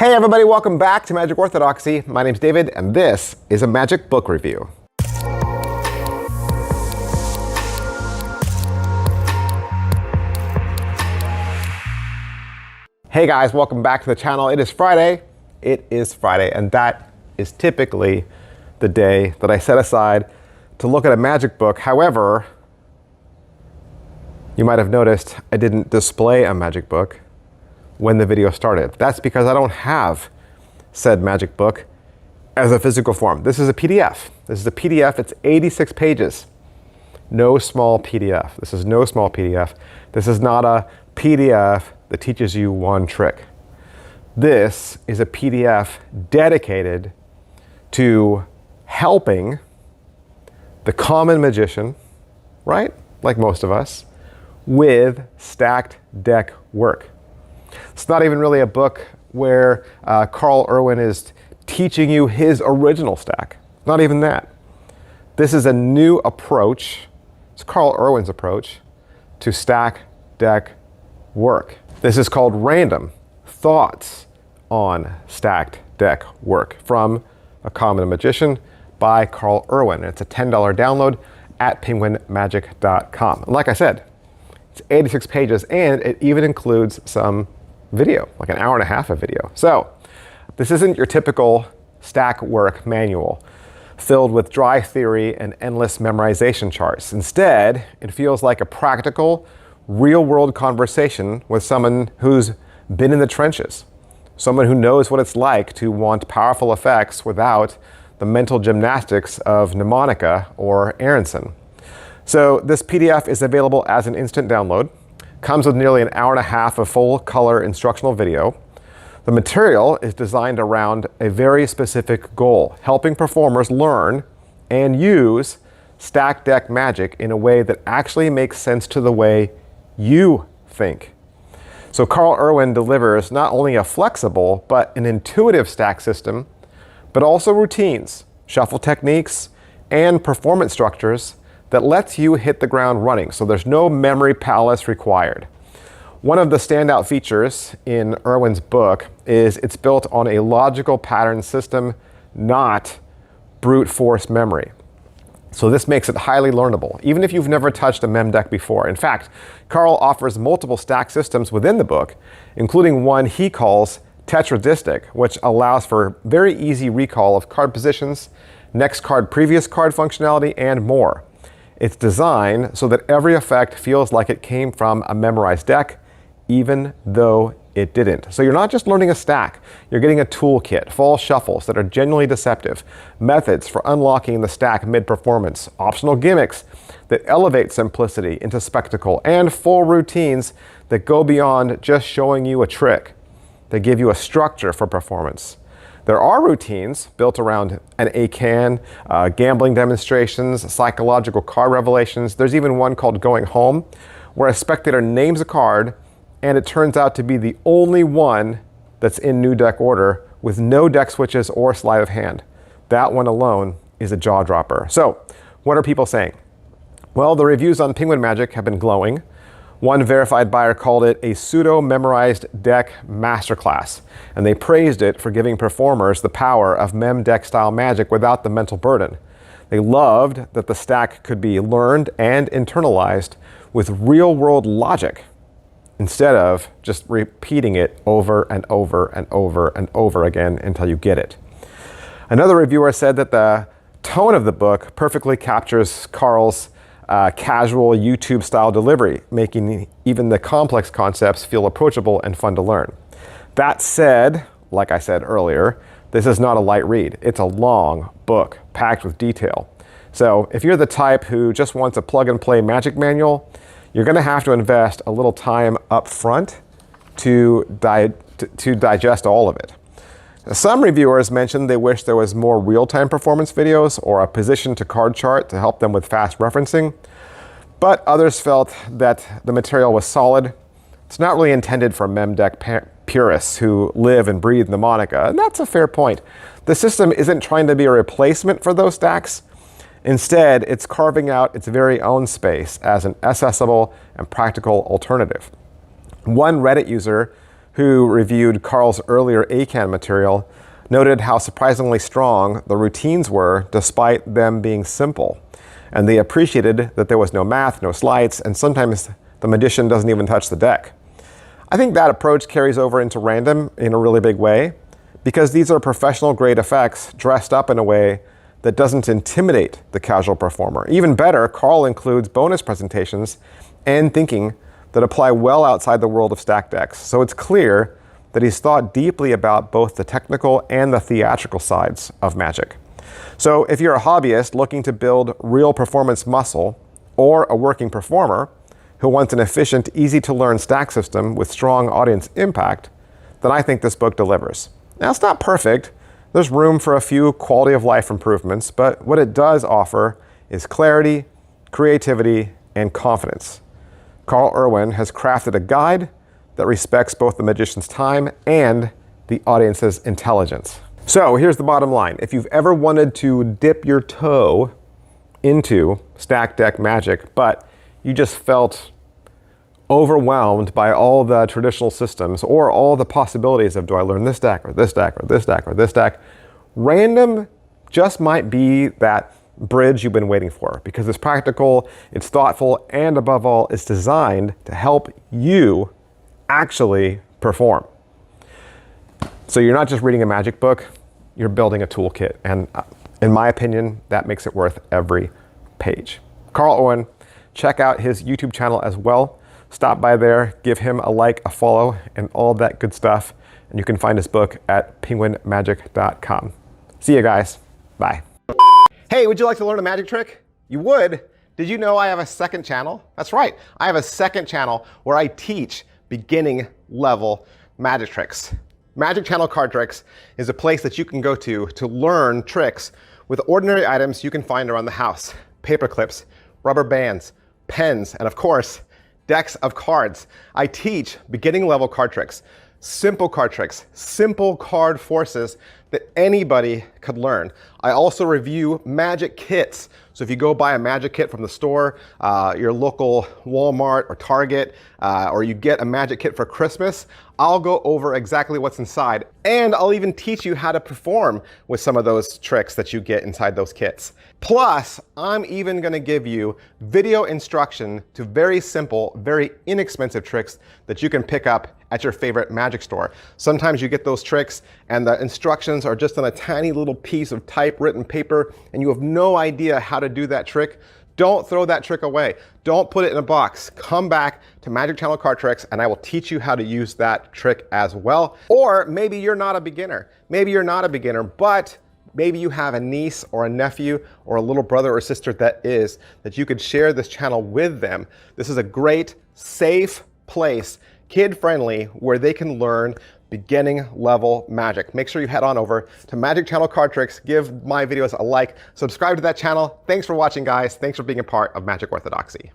Hey everybody, welcome back to Magic Orthodoxy. My name's David, and this is a magic book review. Hey guys, welcome back to the channel. It is Friday. And that is typically the day that I set aside to look at a magic book. However, you might have noticed I didn't display a magic book when the video started. That's because I don't have said magic book as a physical form. This is a PDF. This is a PDF. It's 86 pages. No small PDF. This is no small PDF. This is not a PDF that teaches you one trick. This is a PDF dedicated to helping the common magician, right? Like most of us, with stacked deck work. It's not even really a book where Irwin is teaching you his original stack. Not even that. This is a new approach. It's Irwin's approach to stack deck work. This is called Random Thoughts on Stacked Deck Work from A Common Magician by Irwin. It's a $10 download at penguinmagic.com. And like I said, it's 86 pages and it even includes some video, like an hour and a half of video. So this isn't your typical stack work manual filled with dry theory and endless memorization charts. Instead, it feels like a practical, real-world conversation with someone who's been in the trenches, someone who knows what it's like to want powerful effects without the mental gymnastics of mnemonica or Aronson. So this PDF is available as an instant download. Comes with nearly an hour and a half of full color instructional video. The material is designed around a very specific goal, helping performers learn and use stacked deck magic in a way that actually makes sense to the way you think. So Irwin delivers not only a flexible but an intuitive stack system, but also routines, shuffle techniques, and performance structures that lets you hit the ground running, so there's no memory palace required. One of the standout features in Irwin's book is it's built on a logical pattern system, not brute force memory. So this makes it highly learnable, even if you've never touched a mem deck before. In fact, Carl offers multiple stack systems within the book, including one he calls tetradistic, which allows for very easy recall of card positions, next card, previous card functionality, and more. It's designed so that every effect feels like it came from a memorized deck, even though it didn't. So you're not just learning a stack, you're getting a toolkit, full shuffles that are genuinely deceptive, methods for unlocking the stack mid-performance, optional gimmicks that elevate simplicity into spectacle, and full routines that go beyond just showing you a trick. They give you a structure for performance. There are routines built around an ACAN, gambling demonstrations, psychological card revelations. There's even one called Going Home, where a spectator names a card and it turns out to be the only one that's in new deck order with no deck switches or sleight of hand. That one alone is a jaw dropper. So what are people saying? Well, the reviews on Penguin Magic have been glowing. One verified buyer called it a pseudo-memorized deck masterclass, and they praised it for giving performers the power of mem deck style magic without the mental burden. They loved that the stack could be learned and internalized with real-world logic instead of just repeating it over and over and over and over again until you get it. Another reviewer said that the tone of the book perfectly captures Carl's casual YouTube-style delivery, making even the complex concepts feel approachable and fun to learn. That said, like I said earlier, this is not a light read. It's a long book packed with detail. So if you're the type who just wants a plug-and-play magic manual, you're going to have to invest a little time up front to digest all of it. Some reviewers mentioned they wish there was more real-time performance videos or a position to card chart to help them with fast referencing, but others felt that the material was solid. It's not really intended for mem deck purists who live and breathe mnemonica, and that's a fair point. The system isn't trying to be a replacement for those stacks. Instead, it's carving out its very own space as an accessible and practical alternative. One Reddit user who reviewed Carl's earlier ACAN material, noted how surprisingly strong the routines were despite them being simple. And they appreciated that there was no math, no sleights, and sometimes the magician doesn't even touch the deck. I think that approach carries over into random in a really big way, because these are professional grade effects dressed up in a way that doesn't intimidate the casual performer. Even better, Carl includes bonus presentations and thinking that apply well outside the world of stacked decks. So it's clear that he's thought deeply about both the technical and the theatrical sides of Magic. So if you're a hobbyist looking to build real performance muscle, or a working performer who wants an efficient, easy-to-learn stack system with strong audience impact, then I think this book delivers. Now, it's not perfect. There's room for a few quality of life improvements, but what it does offer is clarity, creativity, and confidence. Carl Irwin has crafted a guide that respects both the magician's time and the audience's intelligence. So here's the bottom line. If you've ever wanted to dip your toe into stacked deck Magic, but you just felt overwhelmed by all the traditional systems or all the possibilities of, do I learn this deck or this deck or this deck or this deck? Random just might be that bridge you've been waiting for, because it's practical, it's thoughtful, and above all, it's designed to help you actually perform. So you're not just reading a Magic book, you're building a toolkit. And in my opinion, that makes it worth every page. Carl Irwin, check out his YouTube channel as well. Stop by there, give him a like, a follow, and all that good stuff. And you can find his book at penguinmagic.com. See you guys. Bye. Hey, would you like to learn a magic trick? You would? Did you know I have a second channel? That's right. I have a second channel where I teach beginning level magic tricks. Magic Channel Card Tricks is a place that you can go to learn tricks with ordinary items you can find around the house. Paper clips, rubber bands, pens, and of course, decks of cards. I teach beginning level card tricks, simple card tricks, simple card forces that anybody could learn. I also review magic kits. So if you go buy a magic kit from the store, your local Walmart or Target, or you get a magic kit for Christmas, I'll go over exactly what's inside. And I'll even teach you how to perform with some of those tricks that you get inside those kits. Plus, I'm even gonna give you video instruction to very simple, very inexpensive tricks that you can pick up at your favorite magic store. Sometimes you get those tricks and the instructions are just on a tiny little piece of typewritten paper and you have no idea how to do that trick. Don't throw that trick away. Don't put it in a box. Come back to Magic Channel Card Tricks and I will teach you how to use that trick as well. Or maybe you're not a beginner. Maybe you're not a beginner, but maybe you have a niece or a nephew or a little brother or sister that you could share this channel with them. This is a great, safe place, kid-friendly, where they can learn beginning level magic. Make sure you head on over to Magic Channel Card Tricks, give my videos a like, subscribe to that channel. Thanks for watching, guys. Thanks for being a part of Magic Orthodoxy.